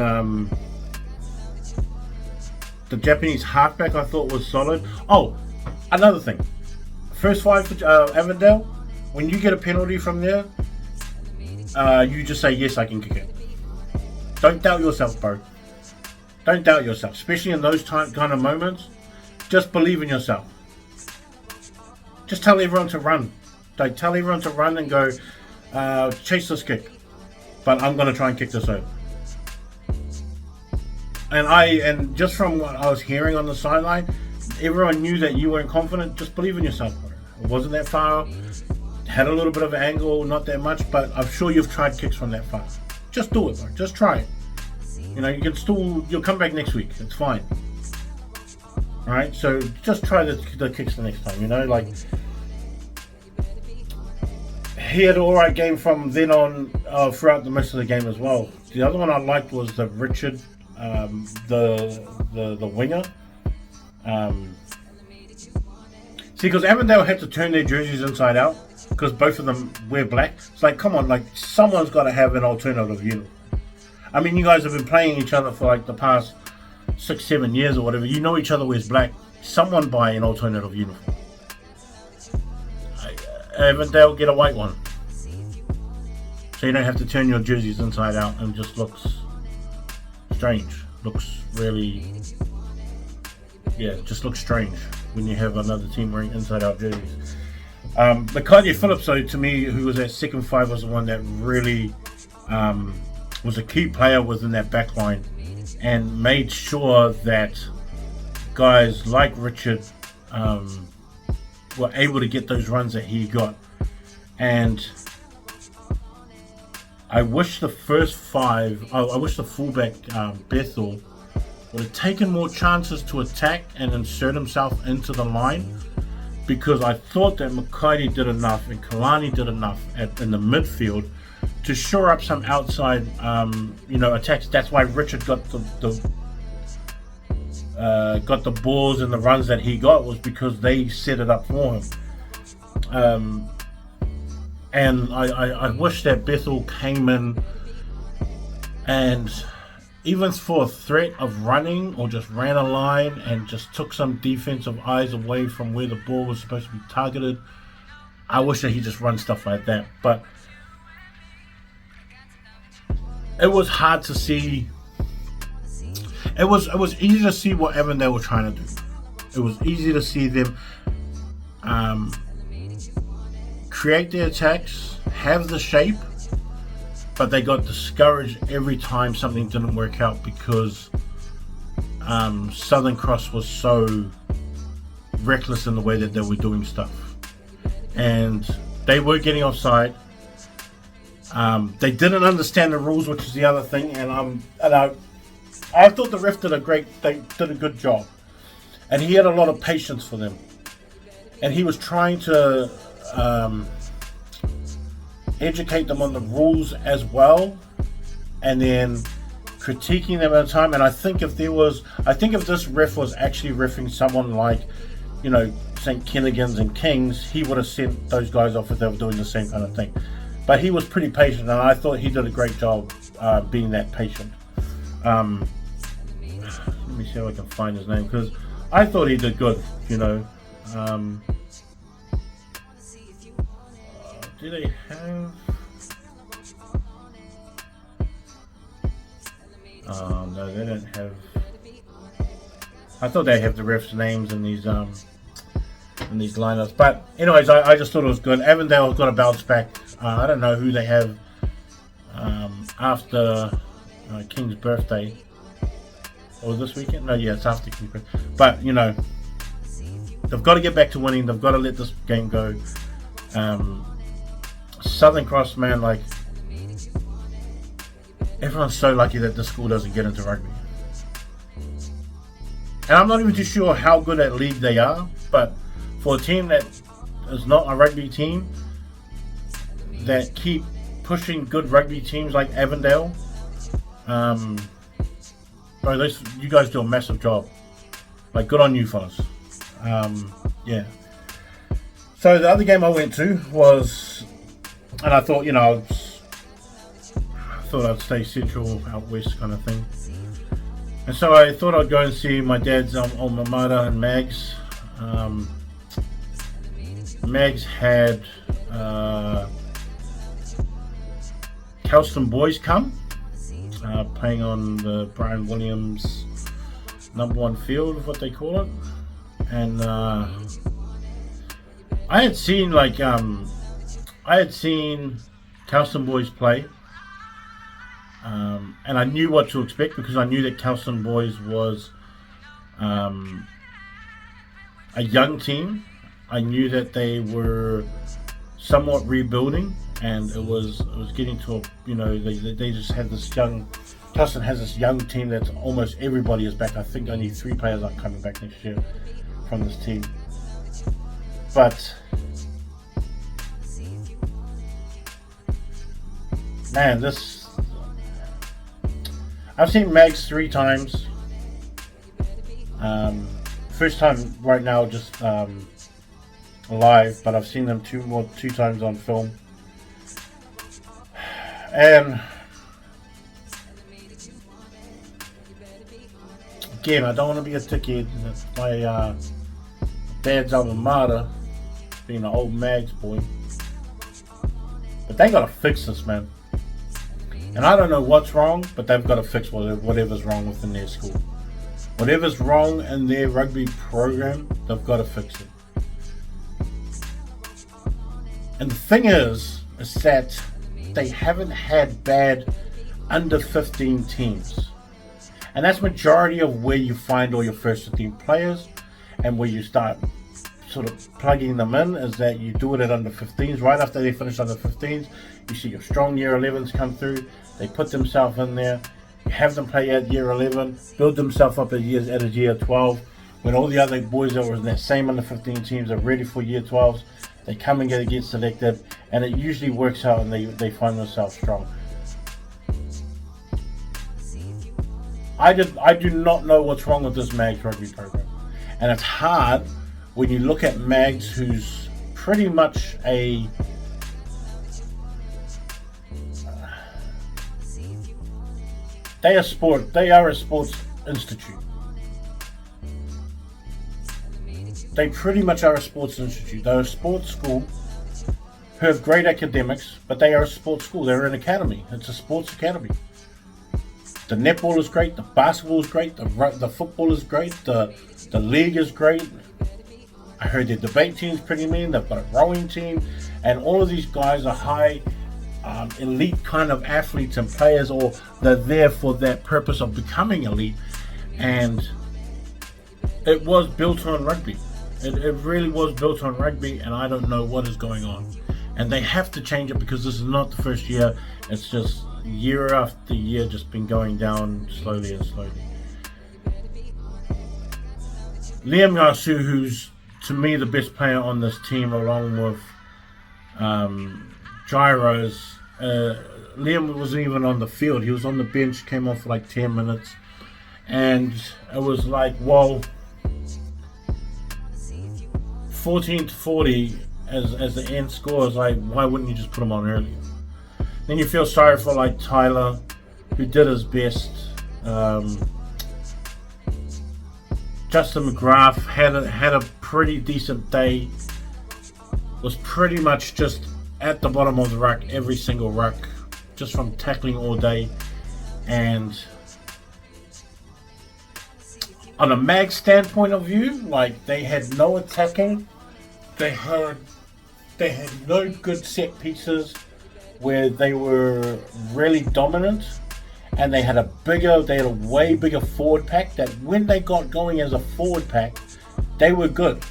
the Japanese halfback I thought was solid. Oh, another thing. First 5 for Avondale when you get a penalty from there, you just say, yes, I can kick it. Don't doubt yourself, bro. Don't doubt yourself, especially in those kind of moments. Just believe in yourself. Just tell everyone to run. Like, tell everyone to run and go, chase this kick. But I'm going to try and kick this over. And just from what I was hearing on the sideline, everyone knew that you weren't confident. Just believe in yourself, bro. It wasn't that far. Had a little bit of an angle, not that much, but I'm sure you've tried kicks from that far. Just do it, bro. Just try it. You know, you'll come back next week. It's fine. Alright, so just try the kicks the next time, you know, like, he had an alright game from then on throughout the rest of the game as well. The other one I liked was the Richard, the winger. See, because Avondale had to turn their jerseys inside out because both of them wear black. It's like, come on, like, someone's got to have an alternative uniform. I mean, you guys have been playing each other for like the past 6-7 years or whatever. You know each other wears black. Someone buy an alternative uniform. Avondale, get a white one, so you don't have to turn your jerseys inside out and it just looks strange. Looks really, yeah, it just looks strange when you have another team wearing inside out jerseys. Makanya Phillips, though, to me, who was at second five, was the one that really was a key player within that back line and made sure that guys like Richard were able to get those runs that he got. And I wish the first five, I wish the fullback Bethel would have taken more chances to attack and insert himself into the line, because I thought that Makaiti did enough and Kalani did enough in the midfield to shore up some outside attacks. That's why Richard got the balls and the runs that he got, was because they set it up for him. And I wish that Bethel came in and even for a threat of running, or just ran a line and just took some defensive eyes away from where the ball was supposed to be targeted. I wish that he just run stuff like that. But it was hard to see. It was easy to see what Avondale were trying to do. It was easy to see them create their attacks, have the shape, but they got discouraged every time something didn't work out, because Southern Cross was so reckless in the way that they were doing stuff, and they were getting offside. They didn't understand the rules, which is the other thing, and I thought the ref did a good job, and he had a lot of patience for them, and he was trying to educate them on the rules as well, and then critiquing them at a time. And I think if this ref was actually reffing someone like, St. Kennigan's and Kings, he would have sent those guys off if they were doing the same kind of thing. But he was pretty patient, and I thought he did a great job being that patient. Let me see if I can find his name, because I thought he did good, do they have... no, they don't have... I thought they have the refs' names in these lineups. But anyways, I just thought it was good. Avondale's got to bounce back. I don't know who they have after King's birthday. Or this weekend? No, yeah, it's after King's birthday. But, they've got to get back to winning. They've got to let this game go. Southern Cross, man, like, everyone's so lucky that this school doesn't get into rugby. And I'm not even too sure how good at league they are, but for a team that is not a rugby team, that keep pushing good rugby teams like Avondale, bro, you guys do a massive job. Like, good on you, fellas. Yeah. So the other game I went to was, and I thought, I'd stay central, out west kind of thing. And so I thought I'd go and see my dad's alma mater and MAGS. MAGS had Kelston boys come, playing on the Brian Williams #1 field, what they call it. And I had seen Kelston boys play, and I knew what to expect because I knew that Kelston boys was a young team. I knew that they were somewhat rebuilding, and it was getting to a, they just had this young. Kelston has this young team that's almost everybody is back. I think only 3 players are coming back next year from this team. But man, I've seen MAGS 3 times. First time right now just live, but I've seen them 2 times on film. And again, I don't want to be a dickhead. That's my dad's alma mater, being an old MAGS boy. But they gotta fix this, man. And I don't know what's wrong, but they've got to fix whatever's wrong within their school. Whatever's wrong in their rugby program, they've got to fix it. And the thing is that they haven't had bad under 15 teams. And that's majority of where you find all your first 15 players, and where you start sort of plugging them in is that you do it at under 15s. Right after they finish under 15s, you see your strong year 11s come through. They put themselves in there. You have them play at year 11, build themselves up at a year 12. When all the other boys that were in that same under 15 teams are ready for year 12s, they come and get selected, and it usually works out, and they find themselves strong. I do not know what's wrong with this MAGS rugby program, and it's hard when you look at MAGS, who's pretty much they are a sports institute. They pretty much are a sports institute. They're a sports school who have great academics, but they are a sports school. They're an academy. It's a sports academy. The netball is great. The basketball is great. The football is great. The league is great. I heard their debate team's pretty mean. They've got a rowing team, and all of these guys are high, elite kind of athletes and players, or they're there for that purpose of becoming elite. And it was built on rugby. It really was built on rugby, and I don't know what is going on. And they have to change it, because this is not the first year. It's just year after year just been going down slowly and slowly. Liam Yasu, who's to me the best player on this team, along with Gyros. Liam wasn't even on the field. He was on the bench, came on for like 10 minutes. And it was like, well, 14-40 as the end score is like, why wouldn't you just put him on earlier? Then you feel sorry for like Tyler, who did his best. Justin McGrath had a pretty decent day. Was pretty much just at the bottom of the ruck, every single ruck, just from tackling all day. And on a MAG standpoint of view, like, they had no attacking. They had no good set pieces where they were really dominant, and they had a way bigger forward pack, that when they got going as a forward pack, they were good.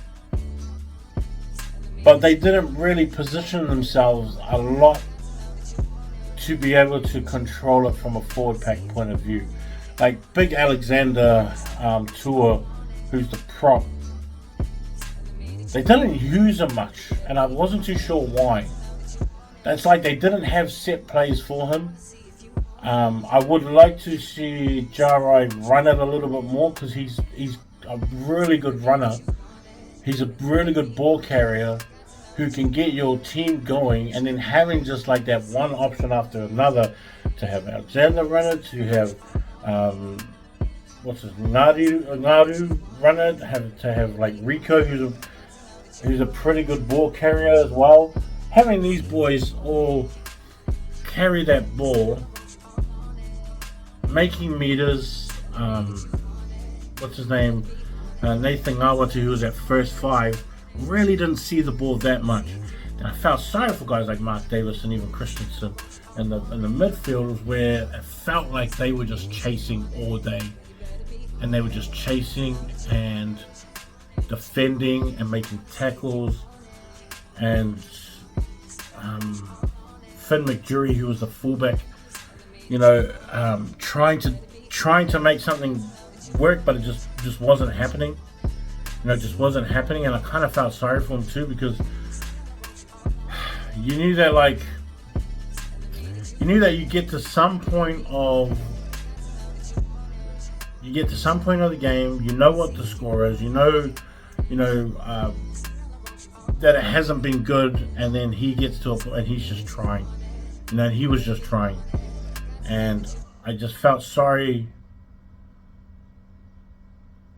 But they didn't really position themselves a lot to be able to control it from a forward pack point of view. Like Big Alexander Tour, who's the prop, they didn't use him much, and I wasn't too sure why. It's like they didn't have set plays for him. I would like to see Jarai run it a little bit more, because he's a really good runner. He's a really good ball carrier who can get your team going, and then having just like that one option after another, to have Alexander run it, to have Nadu run it, to have like Rico, who's a pretty good ball carrier as well. having these boys all carry that ball, making meters. What's his name? Nathan Ngawatu, who was at first 5, really didn't see the ball that much. And I felt sorry for guys like Mark Davis and even Christensen in the midfield, where it felt like they were just chasing all day. And they were just chasing and defending and making tackles. And Finn McJury, who was the fullback, trying to make something work, but it just wasn't happening. It just wasn't happening, and I kind of felt sorry for him too, because you knew that you get to some point of the game, you know what the score is, that it hasn't been good, and then he gets to a point and he's just trying. He was just trying. And I just felt sorry.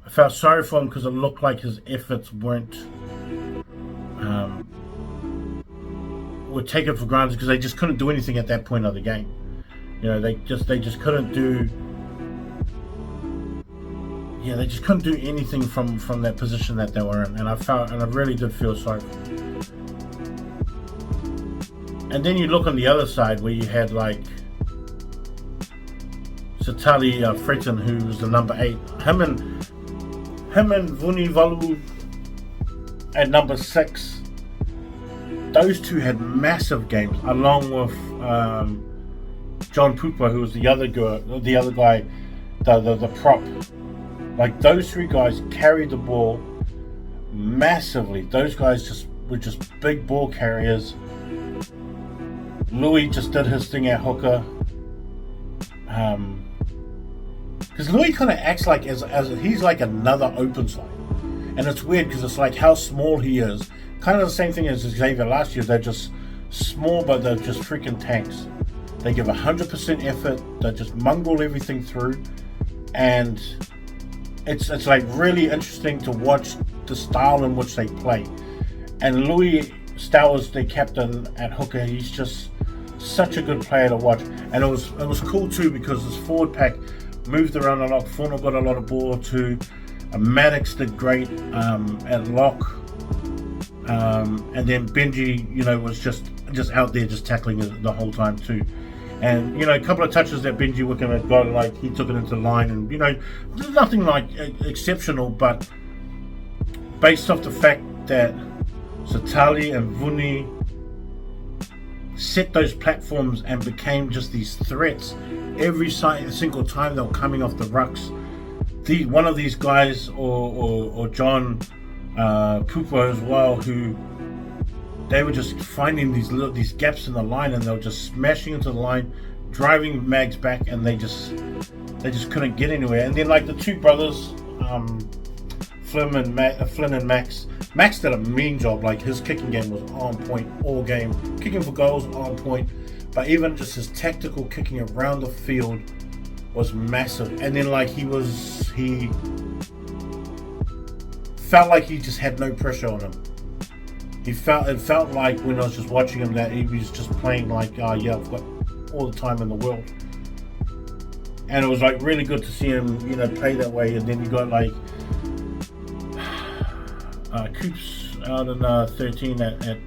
I felt sorry for him because it looked like his efforts were taken for granted, because they just couldn't do anything at that point of the game. They just couldn't do. Yeah, they just couldn't do anything from that position that they were in, and I really did feel sorry for them. And then you look on the other side where you had like Satali Fretton, who was the number 8. Him and Vuni Valu at number 6. Those two had massive games, along with John Pupa, who was the other guy, the prop. Like, those 3 guys carried the ball massively. Those guys were just big ball carriers. Louis just did his thing at hooker. Because Louis kind of acts like as he's like another open side. And it's weird because it's like how small he is. Kind of the same thing as Xavier last year. They're just small, but they're just freaking tanks. They give 100% effort. They just mongrel everything through. And it's like really interesting to watch the style in which they play. And Louis Stowers, their captain at hooker, he's just such a good player to watch. And it was cool too, because his forward pack moved around a lot. Fono got a lot of ball too. Maddox did great at lock. And then Benji, was just out there just tackling it the whole time too. And a couple of touches that Benji Wickham had got, like he took it into line, and there's nothing like exceptional, but based off the fact that Satali and Vuni set those platforms and became just these threats every single time they were coming off the rucks. One of these guys, or John Pupo as well, who they were just finding these gaps in the line, and they were just smashing into the line, driving Mags back, and they just couldn't get anywhere. And then like the 2 brothers, Flynn and Max. Max did a mean job. Like, his kicking game was on point all game. Kicking for goals on point, but even just his tactical kicking around the field was massive. And then like he felt like he just had no pressure on him. It felt like when I was just watching him that he was just playing like, I've got all the time in the world. And it was like really good to see him, play that way. And then you got like Coops out in 13 at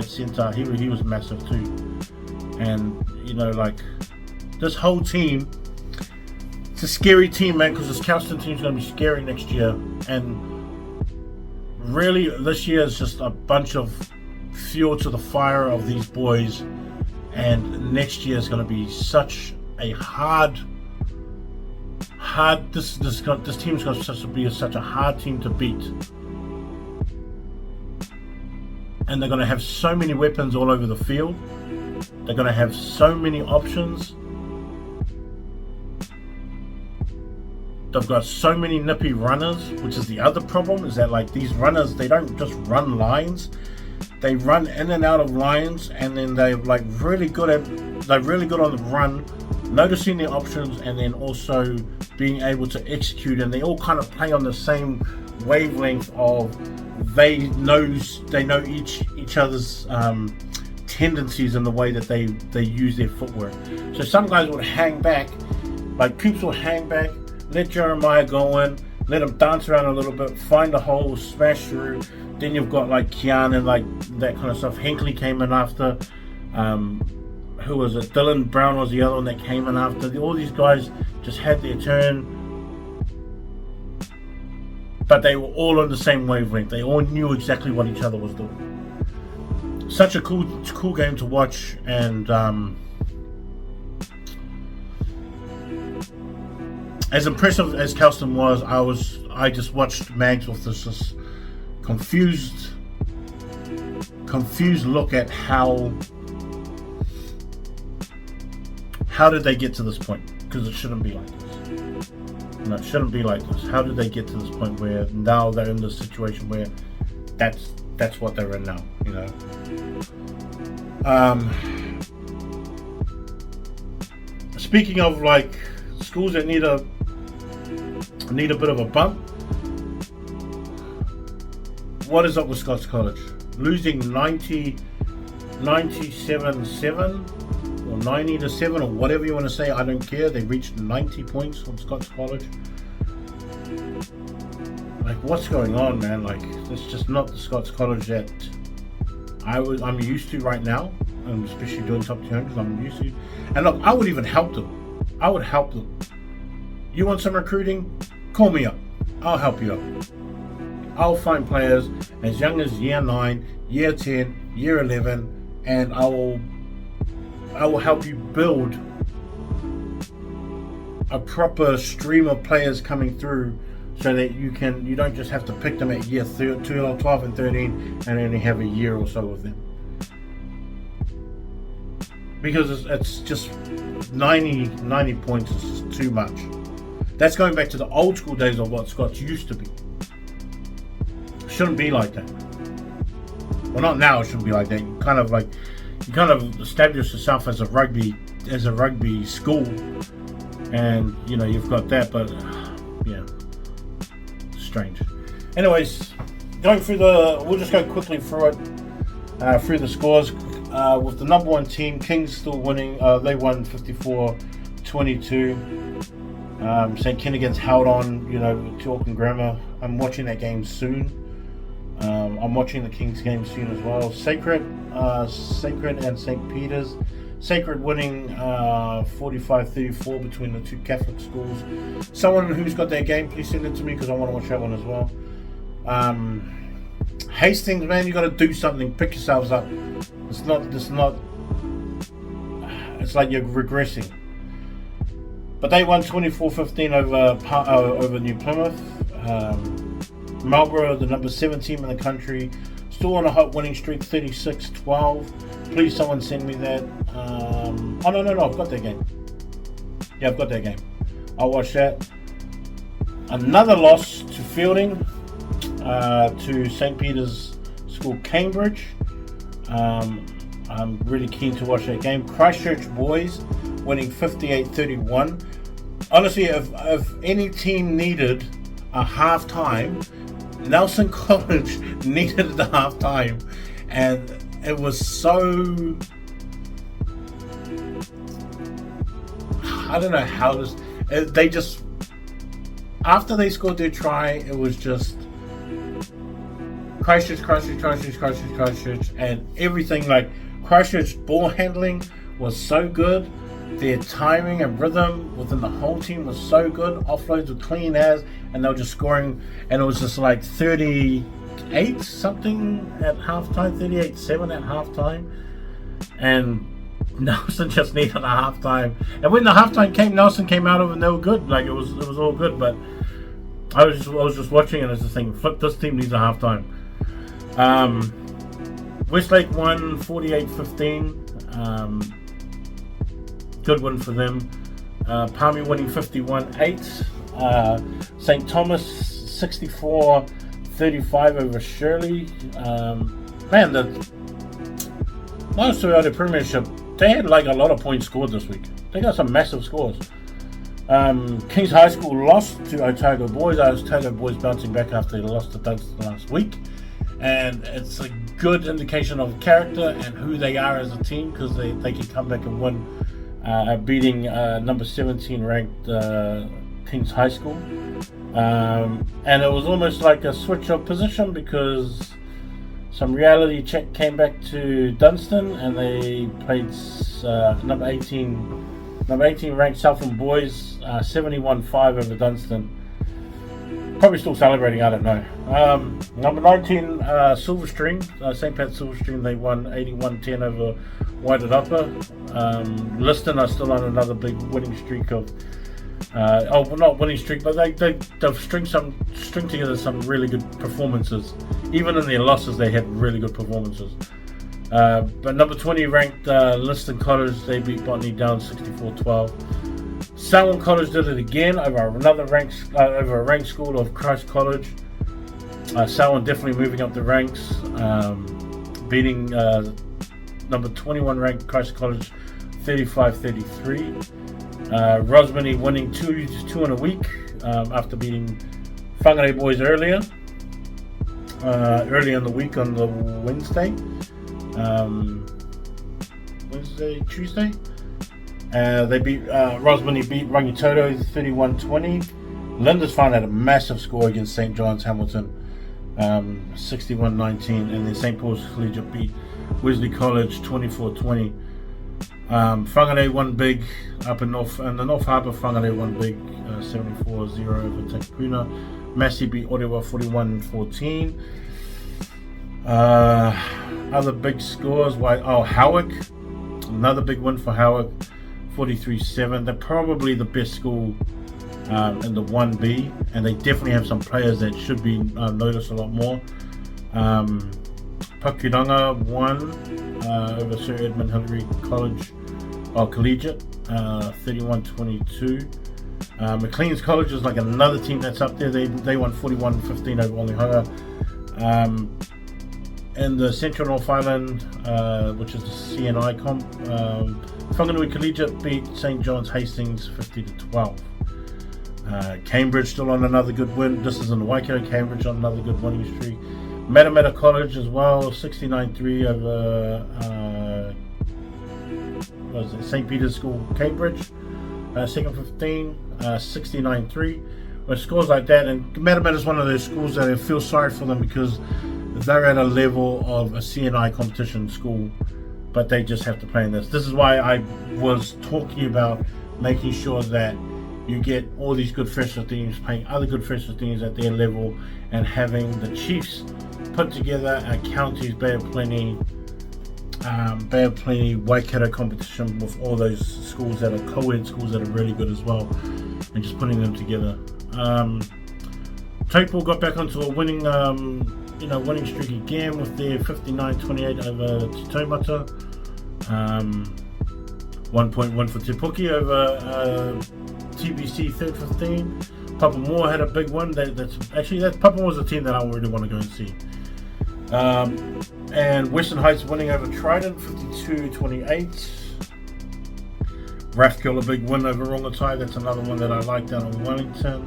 centre. He was massive too. And like this whole team, it's a scary team, man, because this Kelston team's going to be scary next year. And really, this year is just a bunch of fuel to the fire of these boys, and next year is going to be such a hard. This team is going to be such a hard team to beat, and they're going to have so many weapons all over the field. They're going to have so many options. They've got so many nippy runners, which is the other problem, is that like these runners, they don't just run lines, they run in and out of lines, and then they're like really good on the run, noticing the options, and then also being able to execute. And they all kind of play on the same wavelength of they know each each other's tendencies in the way that they use their footwork. So some guys would hang back, like Coops will hang back, let Jeremiah go in, let him dance around a little bit, find a hole, smash through. Then you've got like Kian and like that kind of stuff. Hinkley came in after. Who was it? Dylan Brown was the other one that came in after. All these guys just had their turn, but they were all on the same wavelength. They all knew exactly what each other was doing. Such a cool game to watch, and as impressive as Kelston was, I just watched Mags with this confused look at how did they get to this point? Because it shouldn't be like this. No, it shouldn't be like this. How did they get to this point where now they're in this situation where that's what they're in now, you know? Speaking of like schools that need a bit of a bump, what is up with Scots College? Losing 97-7 or 90-7 or whatever you want to say, I don't care. They reached 90 points on Scots College. Like, what's going on, man? Like, it's just not the Scots College that I'm used to right now, and especially doing top 200s. I'm used to. And look, I would even help them. I would help them. You want some recruiting? Call me up. I'll help you out. I'll find players as young as year 9, year 10, year 11, and I will help you build a proper stream of players coming through, so that you don't just have to pick them at year 12 and 13 and only have a year or so of them, because it's just 90 points is just too much. That's going back to the old school days of what Scots used to be. Shouldn't be like that. Well, not now. It shouldn't be like that. You kind of establish yourself as a rugby school, and you know you've got that. But yeah, strange. Anyways, we'll just go quickly through it, through the scores. With the number 1 team, Kings still winning. They won 54-22. St. Kentigern's held on, to Auckland Grammar. I'm watching that game soon. I'm watching the Kings game soon as well. Sacred and St. Peter's. Sacred winning 45-34 between the two Catholic schools. Someone who's got their game, please send it to me because I want to watch that one as well. Hastings, man, you got to do something. Pick yourselves up. It's like you're regressing. But they won 24-15 over New Plymouth. Marlborough, the number 7 team in the country, still on a hot winning streak, 36-12. Please, someone send me that. No, I've got that game. Yeah, I've got that game. I'll watch that. Another loss to Fielding, to St. Peter's School, Cambridge. I'm really keen to watch that game. Christchurch boys winning 58-31. Honestly, if any team needed a half time, Nelson College needed the half time, and it was so, I don't know how this, they just, after they scored their try, it was just Christchurch, and everything. Like, Christchurch ball handling was so good. Their timing and rhythm within the whole team was so good. Offloads were clean as, and they were just scoring, and it was just like 38 something at halftime, 38-7 at halftime, and Nelson just needed a halftime. And when the halftime came, Nelson came out of it and they were good. Like, it was all good. But I was just watching and I was just thinking, flip, this team needs a halftime. Westlake won 48-15. Good win for them. Palmy winning 51-8. St. Thomas 64-35 over Shirley. Man, the last two out of Premiership, they had like a lot of points scored this week. They got some massive scores. Kings High School lost to Otago Boys. Otago Boys bouncing back after they lost to Dunstan last week. And it's like good indication of character and who they are as a team, because they can come back and win, beating number 17 ranked Kings High School. And it was almost like a switch of position, because some reality check came back to Dunstan and they played number 18 ranked Southern boys 71-5 over Dunstan. Probably still celebrating, I don't know. Number 19 Silverstream, St. Pat's Silverstream, they won 81-10 over Whited Upper. Liston are still on another big winning streak of not winning streak, but they've string together some really good performances. Even in their losses, they had really good performances. But number 20 ranked Liston College, they beat Botany down 64-12. Selwyn College did it again over a ranked school of Christ College. Selwyn definitely moving up the ranks, beating number 21 ranked Christ College 35-33. Rosmini winning two in a week after beating Whangarei boys earlier in the week on the Tuesday. They beat Rosmini beat Rangitoto 31-20. Lindisfarne had a massive score against St. John's Hamilton 61-19, and then St. Paul's Collegiate beat Wesley College 24-20. Whangarei won big up in the North Harbour. Whangarei won big 74-0 over Takapuna. Massey beat Orewa 41-14. Other big scores, Howick, another big win for Howick, 43-7. They're probably the best school in the 1B, and they definitely have some players that should be noticed a lot more. Pakuranga won over Sir Edmund Hillary College Collegiate 31-22. McLean's College is like another team that's up there. They won 41-15 over Onehunga. In the Central North Island, which is the CNI comp, Whanganui Collegiate beat St. John's Hastings 50-12. Cambridge still on another good win. This is in the Waikato. Cambridge on another good winning streak. Matamata College as well, 69-3 over St. Peter's School, Cambridge. Second 15, 69-3. With scores like that, and Matamata is one of those schools that I feel sorry for them, because they're at a level of a CNI competition school, but they just have to play in this. This is why I was talking about making sure that you get all these good freshman teams playing other good freshman teams at their level, and having the Chiefs put together a Counties Bay of Plenty Waikato competition with all those schools that are co-ed schools that are really good as well, and just putting them together. Taupo got back onto a winning streak again with their 59-28 over Te Taumata. 1 point win for Te Puke over TBC 3rd 15. Papa Moore had a big one. Papa Moore's a team that I really want to go and see. And Western Heights winning over Trident 52-28. Rathkill a big win over Rongotai. That's another one that I like down in Wellington.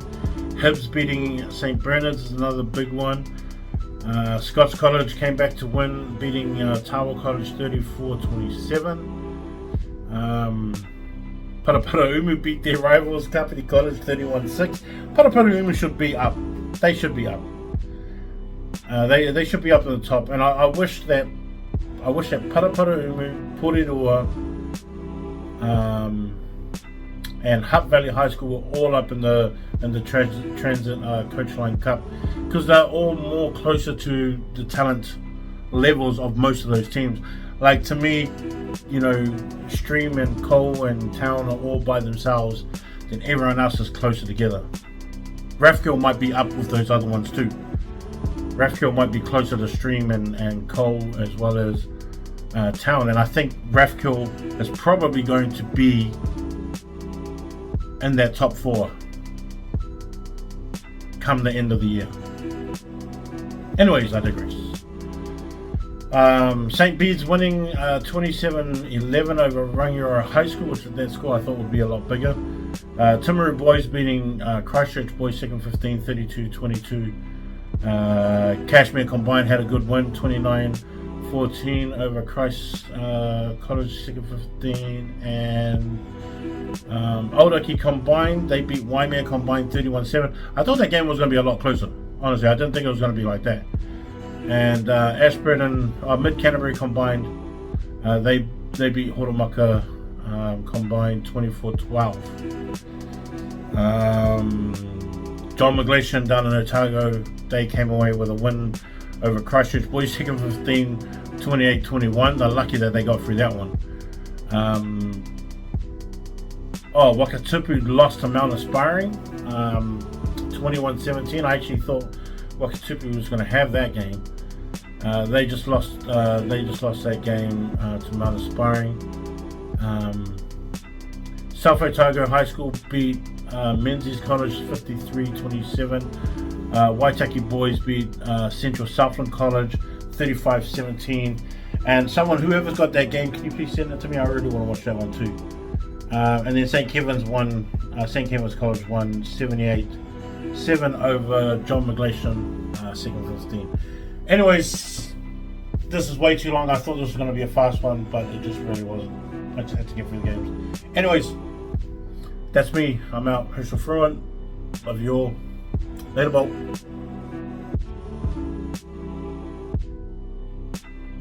Hibs beating St. Bernard's is another big one. Scots College came back to win, beating Tawa College 34-27. Parapara Umu beat their rivals Kapiti College 31-6. Parapara Umu should be up. They should be up. They should be up at the top. And I wish that Parapara Umu, Porirua, and Hutt Valley High School were all up in the Transit Coach Line Cup, because they're all more closer to the talent levels of most of those teams. Like, to me, Stream and Cole and Town are all by themselves, then everyone else is closer together. Rathkill might be up with those other ones too. Rathkill might be closer to Stream and Cole as well as Town, and I think Rathkill is probably going to be in that top 4 come the end of the year. Anyways, I digress. St. Bede's winning 27-11 over Rangiora High School, which that score I thought would be a lot bigger. Timaru boys beating Christchurch boys second 15, 32-22. Cashmere Combined had a good win, 29 14 over Christ College second 15, and Aoraki combined, they beat Waimea combined 31-7. I thought that game was going to be a lot closer. Honestly, I didn't think it was going to be like that. And Ashburn and Mid Canterbury combined, they beat Horomaka combined 24-12. John McGlashan down in Otago, they came away with a win over Christchurch Boys second 15, 28-21. They're lucky that they got through that one. Wakatupu lost to Mount Aspiring 21-17. I actually thought Wakatupu was going to have that game. They just lost that game to Mount Aspiring. South Otago High School beat Menzies College 53-27. Waitaki Boys beat Central Southland College 35-17. And whoever's got that game, can you please send it to me? I really want to watch that one too. And then St. Kevin's College won 78-7 over John McGlashan second 15. Anyways, this is way too long. I thought this was going to be a fast one, but it just really wasn't. I just had to get through the games. Anyways, that's me. I'm out. Herschel Fruin. Love you all. Later, Bolt.